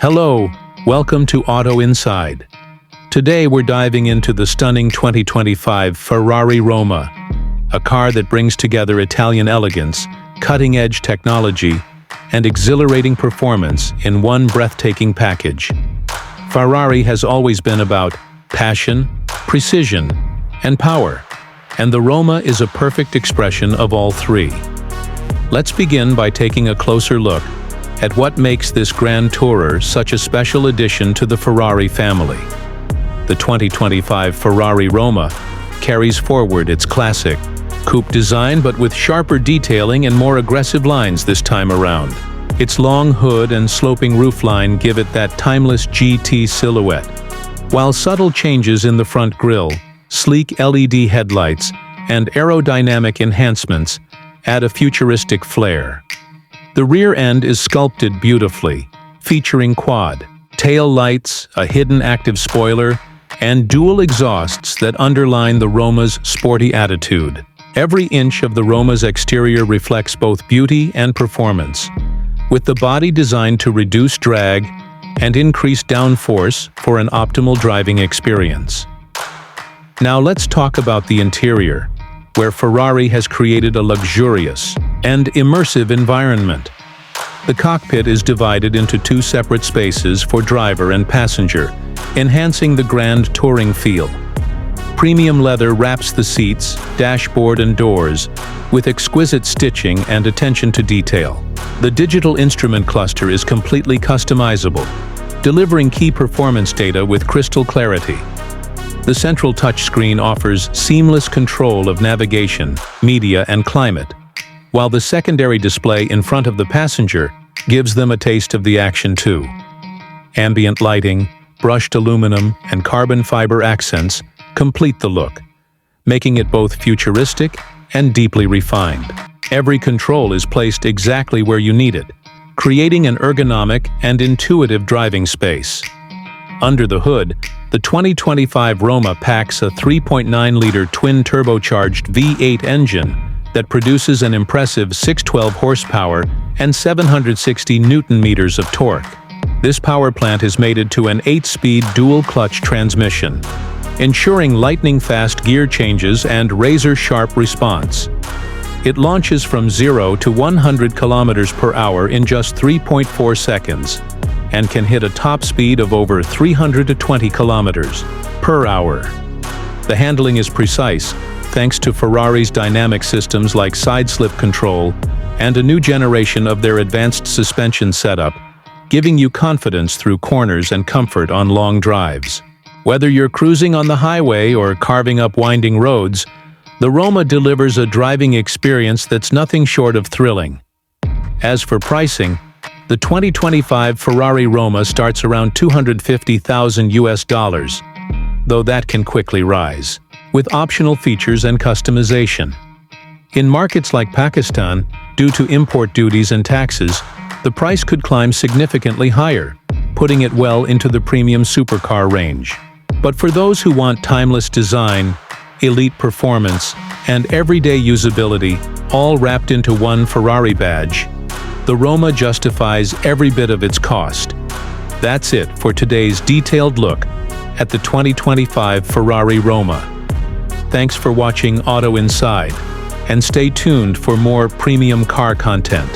Hello, welcome to Auto Inside. Today we're diving into the stunning 2025 Ferrari Roma, a car that brings together Italian elegance, cutting-edge technology, and exhilarating performance in one breathtaking package. Ferrari has always been about passion, precision, and power, and the Roma is a perfect expression of all three. Let's begin by taking a closer look at what makes this grand tourer such a special addition to the Ferrari family. The 2025 Ferrari Roma carries forward its classic coupe design, but with sharper detailing and more aggressive lines this time around. Its long hood and sloping roofline give it that timeless GT silhouette, while subtle changes in the front grille, sleek LED headlights, and aerodynamic enhancements add a futuristic flair. The rear end is sculpted beautifully, featuring quad tail lights, a hidden active spoiler, and dual exhausts that underline the Roma's sporty attitude. Every inch of the Roma's exterior reflects both beauty and performance, with the body designed to reduce drag and increase downforce for an optimal driving experience. Now let's talk about the interior, where Ferrari has created a luxurious and immersive environment. The cockpit is divided into two separate spaces for driver and passenger, enhancing the grand touring feel. Premium leather wraps the seats, dashboard, and doors, with exquisite stitching and attention to detail. The digital instrument cluster is completely customizable, delivering key performance data with crystal clarity. The central touchscreen offers seamless control of navigation, media, and climate, while the secondary display in front of the passenger gives them a taste of the action too. Ambient lighting, brushed aluminum, and carbon fiber accents complete the look, making it both futuristic and deeply refined. Every control is placed exactly where you need it, creating an ergonomic and intuitive driving space. Under the hood, the 2025 Roma packs a 3.9-liter twin-turbocharged V8 engine that produces an impressive 612 horsepower and 760 newton-meters of torque. This power plant is mated to an 8-speed dual-clutch transmission, ensuring lightning-fast gear changes and razor-sharp response. It launches from 0 to 100 kilometers per hour in just 3.4 seconds, and can hit a top speed of over 320 kilometers per hour. The handling is precise, thanks to Ferrari's dynamic systems like side-slip control and a new generation of their advanced suspension setup, giving you confidence through corners and comfort on long drives. Whether you're cruising on the highway or carving up winding roads, the Roma delivers a driving experience that's nothing short of thrilling. As for pricing, the 2025 Ferrari Roma starts around $250,000, though that can quickly rise, with optional features and customization. In markets like Pakistan, due to import duties and taxes, the price could climb significantly higher, putting it well into the premium supercar range. But for those who want timeless design, elite performance, and everyday usability, all wrapped into one Ferrari badge, the Roma justifies every bit of its cost. That's it for today's detailed look at the 2025 Ferrari Roma. Thanks for watching Auto Inside, and stay tuned for more premium car content.